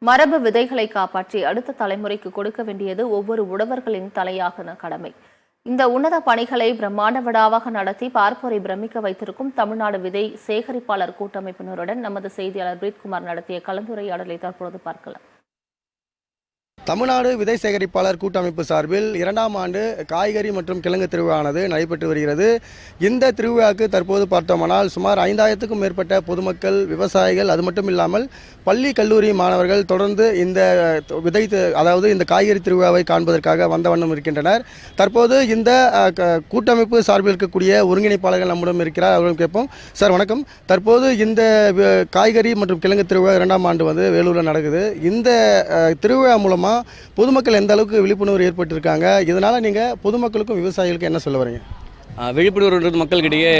மரபு விதைகளை காப்பாற்றி அடுத்த தலைமுறைக்கு கொடுக்க வேண்டியது ஒவ்வொரு உழவர்களின் தலையாகன கடமை. இந்த உன்னத பணிகளை பிரம்மாண்ட விழாவாக நடத்தி பார்ப்போரை பிரமிக்க வைத்திருக்கும் தமிழ்நாடு விதை சேகரிப்பாளர் கூட்டமைப்பினருடன் நமது செய்தியாளர் பிரீத்குமார் நடத்திய கலந்துரையாடலை தற்பொழுது பார்க்கலாம். தமிழ்நாடு விதை சேகரிப்பாளர் கூட்டமைப்பு சார்பில் 2ஆம் ஆண்டு காய்கறி மற்றும் கிழங்கு திருவிழாவானது நடைபெற்று வருகிறது. இந்த திருவிழாவுக்கு தற்போது பார்த்தோமானால் சுமார் 5000க்கும் மேற்பட்ட பொதுமக்கள், விவசாயிகள், அது மட்டும் இல்லாமல் பள்ளி கல்லூரி மாணவர்கள் தொடர்ந்து இந்த இந்த காய்கறி திருவிழாவை காண்பதற்காக வந்த வண்ணம் இருக்கின்றனர். தற்போது இந்த கூட்டமைப்பு சார்பில் இருக்கக்கூடிய ஒருங்கிணைப்பாளர்கள் நம்முடன் இருக்கிறார். அவர்களும் கேட்போம். சார் வணக்கம். தற்போது இந்த காய்கறி மற்றும் கிழங்கு திருவிழா 2ஆம் ஆண்டு வேலூரில் நடக்குது. இந்த திருவிழா மூலமாக பொதுமக்கள் எந்த அளவுக்கு விழிப்புணர்வு ஏற்பட்டிருக்காங்க? இதனால நீங்க பொதுமக்களுக்கும் விவசாயிகளுக்கும் என்ன சொல்ல வரீங்க? விழிப்புணர்வு மக்கள்கிட்டயே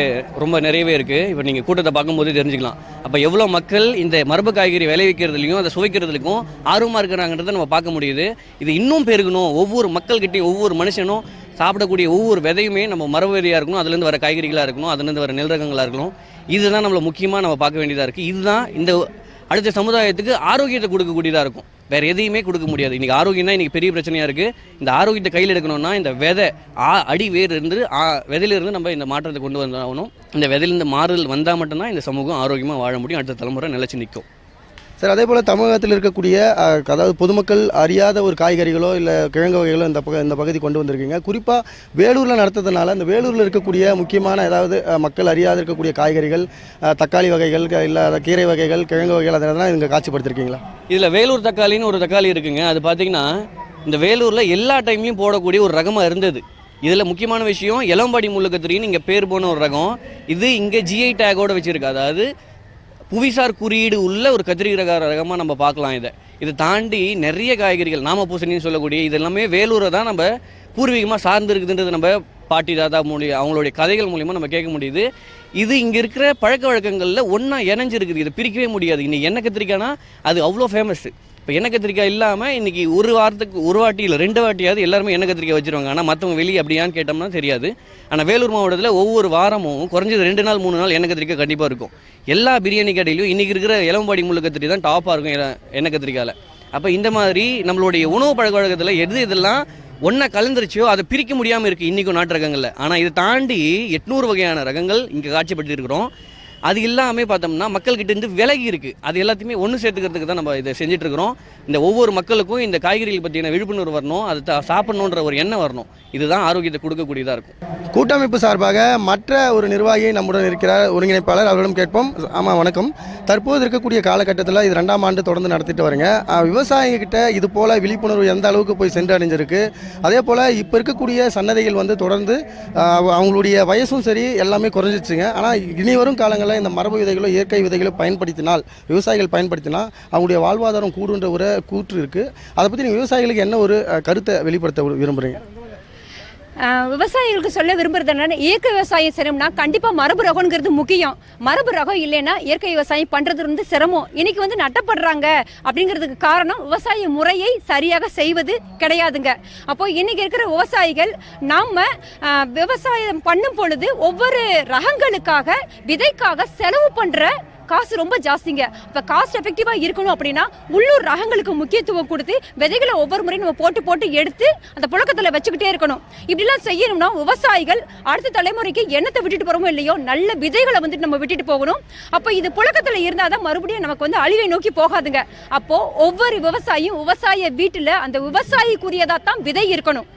ரொம்ப நிறையவே இருக்குது. இப்போ நீங்கள் கூட்டத்தை பார்க்கும்போது தெரிஞ்சுக்கலாம். அப்போ எவ்வளோ மக்கள் இந்த மரபு காய்கறி விளைவிக்கிறதுலையும் அதை சுவைக்கிறதுலையும் ஆர்வமாக இருக்கிறாங்கன்றதை நம்ம பார்க்க முடியுது. இது இன்னும் பெருகணும். ஒவ்வொரு மக்கள்கிட்டையும் ஒவ்வொரு மனுஷனும் சாப்பிடக்கூடிய ஒவ்வொரு விதையுமே நம்ம மரபு விதையாக இருக்கணும், அதுலேருந்து வர காய்கறிகளாக இருக்கணும், அதுலேருந்து வர நெல் ரகங்களாக இருக்கணும். இதுதான் நம்மளை முக்கியமாக நம்ம பார்க்க வேண்டியதாக இருக்குது. இதுதான் இந்த அடுத்த சமுதாயத்துக்கு ஆரோக்கியத்தை கொடுக்கக்கூடியதாக இருக்கும். வேறு எதையுமே கொடுக்க முடியாது. இன்றைக்கி ஆரோக்கியம் தான் இன்றைக்கி பெரிய பிரச்சனையாக இருக்குது. இந்த ஆரோக்கியத்தை கையில் எடுக்கணும்னா இந்த விதை அடி வேர் இருந்து விதையிலிருந்து நம்ம இந்த மாற்றத்தை கொண்டு வந்தாகணும். இந்த விதையிலிருந்து மாறுதல் வந்தால் மட்டும்தான் இந்த சமூகம் ஆரோக்கியமாக வாழ முடியும், அடுத்த தலைமுறை நிலைச்சு நிற்கும். சார், அதே போல் தமிழகத்தில் இருக்கக்கூடிய அதாவது பொதுமக்கள் அறியாத ஒரு காய்கறிகளோ இல்லை கிழங்கு வகைகளோ இந்த பகுதி கொண்டு வந்திருக்கீங்க. குறிப்பாக வேலூரில் நடத்துறதுனால இந்த வேலூரில் இருக்கக்கூடிய முக்கியமான ஏதாவது மக்கள் அறியாத இருக்கக்கூடிய காய்கறிகள், தக்காளி வகைகள், இல்லை கீரை வகைகள், கிழங்கு வகைகள் அதெல்லாம் இங்கே காட்சிப்படுத்திருக்கீங்களா? இதில் வேலூர் தக்காளின்னு ஒரு தக்காளி இருக்குங்க. அது பார்த்திங்கன்னா இந்த வேலூரில் எல்லா டைம்லையும் போடக்கூடிய ஒரு ரகமாக இருந்தது. இதில் முக்கியமான விஷயம் இளம்பாடி முள்ளுக்கத்திரின்னு இங்கே பேர் போன ஒரு ரகம். இது இங்கே ஜிஐ டேகோடு வச்சுருக்கு. அதாவது புவிசார் குறியீடு உள்ள ஒரு கத்திரிக்காய் ரகமாக நம்ம பார்க்கலாம். இதை தாண்டி நிறைய காய்கறிகள், நாம பூசணின்னு சொல்லக்கூடிய இது எல்லாமே வேலூரை தான் நம்ம பூர்வீகமாக சார்ந்து இருக்குதுன்றது நம்ம பாட்டி தாத்தா அவங்களுடைய கதைகள் மூலிமா நம்ம கேட்க முடியுது. இது இங்கே இருக்கிற பழக்க வழக்கங்களில் ஒன்றா இணைஞ்சிருக்குது. இதை பிரிக்கவே முடியாது. இன்னைக்கு எண்ணெய் கத்திரிக்காய்னா அது அவ்வளோ ஃபேமஸ். இப்போ எண்ணெய் கத்திரிக்காய் இல்லாமல் இன்றைக்கி ஒரு வாரத்துக்கு ஒரு வாட்டி இல்லை 2 வாட்டியாவது எல்லாருமே எண்ணெய் கத்திரிக்காய் வச்சுருவாங்க. ஆனால் மற்றவங்க வெளியே அப்படியான்னு கேட்டோம்னா தெரியாது. ஆனால் வேலூர் மாவட்டத்தில் ஒவ்வொரு வாரமும் குறைஞ்சது 2 நாள் 3 நாள் எண்ணெய் கத்திரிக்காய் கண்டிப்பாக இருக்கும். எல்லா பிரியாணி கடையிலையும் இன்றைக்கி இருக்கிற இளம்பாடி முள்ளு கத்திரி தான் டாப்பாக இருக்கும் எண்ணெய் கத்திரிக்காயில். அப்போ இந்த மாதிரி நம்மளுடைய உணவு பழக்க வழக்கத்தில் இதெல்லாம் ஒன்றா கலந்துருச்சோ அதை பிரிக்க முடியாமல் இருக்குது இன்றைக்கும் நாட்டு ரகங்களில். ஆனால் இதை தாண்டி 800 வகையான ரகங்கள் இங்கே காட்சிப்படுத்தி இருக்கிறோம். அது இல்லாமல் பார்த்தோம்னா மக்கள்கிட்ட இருந்து விலகி இருக்குது. அது எல்லாத்தையுமே ஒன்று சேர்த்துக்கிறதுக்கு தான் நம்ம இதை செஞ்சிட்ருக்கிறோம். இந்த ஒவ்வொரு மக்களுக்கும் இந்த காய்கறிகள் பற்றின விழிப்புணர்வு வரணும், அது சாப்பிடணுன்ற ஒரு எண்ணம் வரணும். இதுதான் ஆரோக்கியத்தை கொடுக்கக்கூடியதாக இருக்கும். கூட்டமைப்பு சார்பாக மற்ற ஒரு நிர்வாகி நம்முடன் இருக்கிறார், ஒருங்கிணைப்பாளர். அவர்களிடம் கேட்போம். ஆமாம், வணக்கம். தற்போது இருக்கக்கூடிய காலகட்டத்தில் இது 2ஆம் ஆண்டு தொடர்ந்து நடத்திட்டு வரீங்க. விவசாயிகிட்ட இது போல் விழிப்புணர்வு எந்த அளவுக்கு போய் சென்று அடைஞ்சிருக்கு? அதே போல் இப்போ இருக்கக்கூடிய சன்னதிகள் தொடர்ந்து அவங்களுடைய வயசும் சரி எல்லாமே குறைஞ்சிச்சுங்க. ஆனால் இனி வரும் காலங்களில் இந்த மரபு விதைகளோ இயற்கை விதைகளோ பயன்படுத்தினால், விவசாயிகள் பயன்படுத்தினால் அவங்களுடைய வாழ்வாதாரம் கூடுன்ற ஒரு கூற்று இருக்குது. அதை பற்றி நீங்கள் விவசாயிகளுக்கு என்ன ஒரு கருத்தை வெளிப்படுத்த விரும்புகிறீங்க? விவசாயிகளுக்கு சொல்ல விரும்புறது என்னன்னா, இயற்கை விவசாயம் செய்யணும்னா கண்டிப்பாக மரபு ரகம்ங்கிறது முக்கியம். மரபு ரகம் இல்லைன்னா இயற்கை விவசாயம் பண்ணுறது சிரமம். இன்னைக்கு நட்டப்படுறாங்க அப்படிங்கிறதுக்கு காரணம் விவசாய முறையை சரியாக செய்வது கிடையாதுங்க. அப்போ இன்னைக்கு இருக்கிற விவசாயிகள் நம்ம விவசாயம் பண்ணும் பொழுது ஒவ்வொரு ரகங்களுக்காக விதைக்காக செலவு பண்ணுற காசு ரொம்ப ஜாஸ்திங்க. இப்போ காஸ்ட் எஃபெக்டிவாக இருக்கணும் அப்படின்னா உள்ளூர் ரகங்களுக்கு முக்கியத்துவம் கொடுத்து விதைகளை ஒவ்வொரு முறையும் நம்ம போட்டு எடுத்து அந்த புழக்கத்தில் வச்சுக்கிட்டே இருக்கணும். இப்படிலாம் செய்யணும்னா விவசாயிகள் அடுத்த தலைமுறைக்கு எண்ணத்தை விட்டுட்டு போகிறோமோ இல்லையோ நல்ல விதைகளை நம்ம விட்டுட்டு போகணும். அப்போ இது புழக்கத்தில் இருந்தால் தான் மறுபடியும் நமக்கு அழிவை நோக்கி போகாதுங்க. அப்போது ஒவ்வொரு விவசாயியும் விவசாய வீட்டில் அந்த விவசாயிக்குரியதாக தான் விதை இருக்கணும்.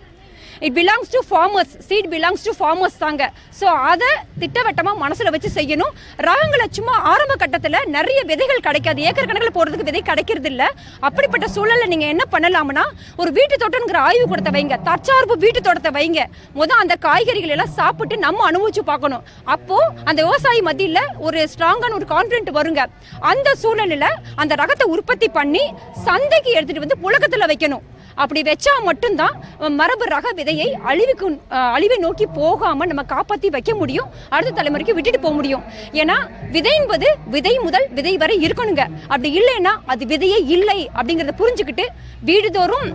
It belongs to farmers, seed belongs to farmers தாங்க. ஸோ அதை திட்டவட்டமாக மனசில் வச்சு செய்யணும். ரகங்களை சும்மா ஆரம்ப கட்டத்தில் நிறைய விதைகள் கிடைக்காது, ஏக்கர் கணக்கில் போடுறதுக்கு விதை கிடைக்கிறது இல்லை. அப்படிப்பட்ட சூழலில் நீங்கள் என்ன பண்ணலாம்னா ஒரு வீட்டு தோட்டங்கிற ஆய்வு கூடத்தை வைங்க, தற்சார்பு வீட்டு தோட்டத்தை வைங்க. அந்த காய்கறிகள் எல்லாம் சாப்பிட்டு நம்ம அனுபவிச்சு பார்க்கணும். அப்போது அந்த விவசாயி மத்தியில் ஒரு ஸ்ட்ராங்கான ஒரு கான்ஃபிடென்ட் வருங்க. அந்த சூழலில் அந்த ரகத்தை உற்பத்தி பண்ணி சந்தைக்கு எடுத்துகிட்டு புழக்கத்தில் வைக்கணும். அப்படி வச்சா மட்டும்தான் மரபு ரக விதையை அழிவை நோக்கி போகாமல் நம்ம காப்பாற்றி வைக்க முடியும், அடுத்த தலைமுறைக்கு விட்டுட்டு போக முடியும். ஏன்னா விதை என்பது விதை முதல் விதை வரை இருக்கணுங்க. அப்படி இல்லைன்னா அது விதையே இல்லை அப்படிங்கிறத புரிஞ்சுக்கிட்டு வீடுதோறும்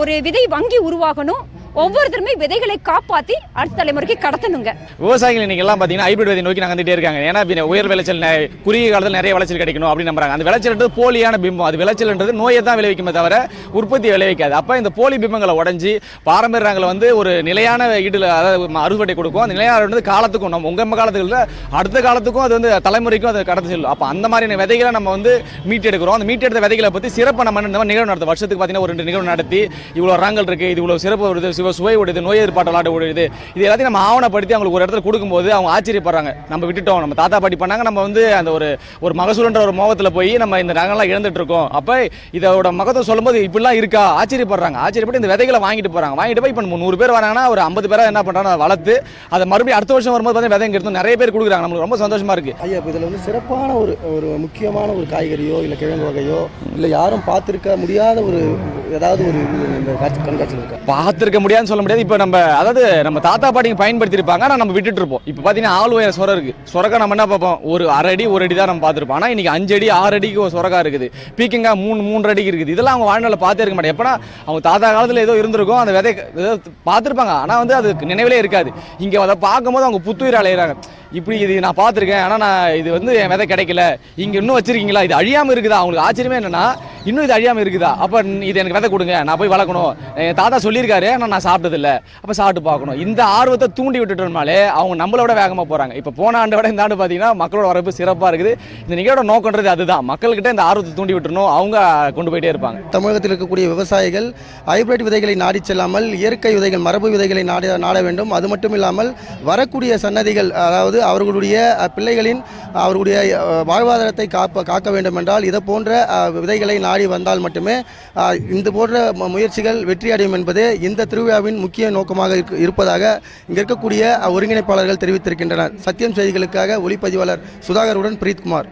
ஒரு விதை வங்கி உருவாகணும். ஒவ்வொருத்தருமே விதைகளை காப்பாத்தி அடுத்த தலைமுறைக்கு கடத்தணுங்க. விவசாயிகள் இன்னைக்கு எல்லாம் பாத்தீங்கன்னா ஹைபிரிட் விதை நோக்கி வந்துட்டே இருக்காங்க. ஏன்னா உயர் விளைச்சல் குறுகிய காலத்தில் நிறைய விளைச்சல் கிடைக்கணும் அப்படின்னு நம்புறாங்க. அந்த விளைச்சல்ன்றது போலியான பிம்பம். அது விளைச்சல்ன்றது நோயை தான் விளைவிக்குமே தவிர உற்பத்தி விளைவிக்காது. அப்ப இந்த போலி பிம்பங்களை உடைஞ்சி பாரம்பரிய ரகங்களை ஒரு நிலையான ஈடுல அதாவது அறுவடை கொடுக்கும். அந்த நிலையான காலத்துக்கும் நம்ம உங்க காலத்துக்கு அடுத்த காலத்துக்கும் அது தலைமுறைக்கும் அது கடந்து செல்லும். அப்ப அந்த மாதிரியான விதைகளை நம்ம மீட்டெடுக்கிறோம். அந்த மீட்டெடுத்த விதைகளை பத்தி சிறப்பு நம்ம நிகழ்வு நடத்தும். வருஷத்துக்கு பாத்தீங்கன்னா ஒரு 2 நிகழ்வு நடத்தி இவ்வளவு ரகங்கள் இருக்கு, இது இவ்வளவு சிறப்பு வருது, சுவை உடையது, நோய் எதிர்ப்பாற்றல் உடையது, இது எல்லாத்தையும் நம்ம ஆவணப்படுத்தி அவங்களுக்கு ஒரு இடத்துல கொடுக்கும்போது அவங்க ஆச்சரியப்படுறாங்க. நம்ம விட்டுட்டோம், நம்ம தாத்தா பாட்டி பண்ணாங்க, நம்ம அந்த ஒரு மகசூல்ன்ற ஒரு மோகத்துல போய் நம்ம இந்த ரகங்கள்லாம் இழந்துட்டு இருக்கோம். அப்ப இதோட மகத்துவம் சொல்லும்போது இப்படிலாம் இருக்கா ஆச்சரியப்படுறாங்க. ஆச்சரியப்பட்டு இந்த விதைகளை வாங்கிட்டு போறாங்க. வாங்கிட்டு போய் இப்போ 100 பேர் வராங்கன்னா ஒரு 50 பேரை என்ன பண்றாங்க, வளர்த்து அதை மறுபடியும் அடுத்த வருஷம் வரும்போது பார்த்தீங்கன்னா விதை எடுத்து நிறைய பேர் கொடுக்குறாங்க. நம்மளுக்கு ரொம்ப சந்தோஷமா இருக்கு. ஐயா, இப்போ இதில் சிறப்பான ஒரு முக்கியமான ஒரு காய்கறியோ இல்லை கிழங்கு வகையோ இல்லை யாரும் பார்த்துருக்க முடியாத ஏதாவது ஒரு இந்த கண்காட்சியில் இருக்கா? பார்த்துருக்க முடியாதுன்னு சொல்ல முடியாது. இப்போ நம்ம தாத்தா பாட்டிங்க பயன்படுத்தி இருப்பாங்க, ஆனால் நம்ம விட்டுட்டு இருப்போம். இப்போ பார்த்தீங்கன்னா ஆள் உயர சொர இருக்கு. சொரக்கா நம்ம என்ன பார்ப்போம், ஒரு 1 அடி 1 அடி தான் நம்ம பார்த்துருப்போம். ஆனால் இன்னைக்கு 5 அடி 6 அடிக்கு ஒரு சொரக்கா இருக்குது. பீக்கிங்கா 3 அடிக்கு இருக்குது. இதெல்லாம் அவங்க வாழ்நாளில் பார்த்தே இருக்க மாட்டேன். எப்பனா அவங்க தாத்தா காலத்தில் ஏதோ இருந்திருக்கும், அந்த விதை பார்த்துருப்பாங்க, ஆனால் அது நினைவிலே இருக்காது. இங்கே அதை பார்க்கும்போது அவங்க புத்துயிர் அலையிறாங்க. இப்படி இது நான் பார்த்துருக்கேன், ஆனால் நான் இது என் விதை கிடைக்கல, இங்கே இன்னும் வச்சிருக்கீங்களா, இது அழியாமல் இருக்குதா? அவங்களுக்கு ஆச்சரியமே என்னன்னா இன்னும் இது அழியாமல் இருக்குதா, அப்போ இது எனக்கு விதை கொடுங்க, நான் போய் வளர்க்கணும், என் தாத்தா சொல்லியிருக்காரு, ஆனால் நான் சாப்பிட்டதில்லை, அப்போ சாப்பிட்டு பார்க்கணும். இந்த ஆர்வத்தை தூண்டி விட்டுட்டோம்னாலே அவங்க நம்மளோட வேகமாக போகிறாங்க. இப்போ போன ஆண்டை விட இந்த ஆண்டு பார்த்தீங்கன்னா மக்களோட வரப்பு சிறப்பாக இருக்குது. இந்த நிகழ்வோட நோக்கன்றது அதுதான், மக்கள்கிட்ட இந்த ஆர்வத்தை தூண்டி விட்டுறணும், அவங்க கொண்டு போயிட்டே இருப்பாங்க. தமிழகத்தில் இருக்கக்கூடிய விவசாயிகள் ஹைபிரிட் விதைகளை நாடி செல்லாமல் இயற்கை விதைகள், மரபு விதைகளை நாட வேண்டும். அது மட்டும் இல்லாமல் வரக்கூடிய சன்னதிகள், அதாவது அவர்களுடைய பிள்ளைகளின் அவர்களுடைய வாழ்வாதாரத்தை காக்க வேண்டும் என்றால் இதை போன்ற விதைகளை நாடி வந்தால் மட்டுமே இந்த போன்ற முயற்சிகள் வெற்றி அடையும் என்பதே இந்த திருவிழாவின் முக்கிய நோக்கமாக இருப்பதாக இங்கே இருக்கக்கூடிய ஒருங்கிணைப்பாளர்கள் தெரிவித்திருக்கின்றனர். சத்தியம் செய்திகளுக்காக ஒளிப்பதிவாளர் சுதாகருடன் பிரீத்குமார்.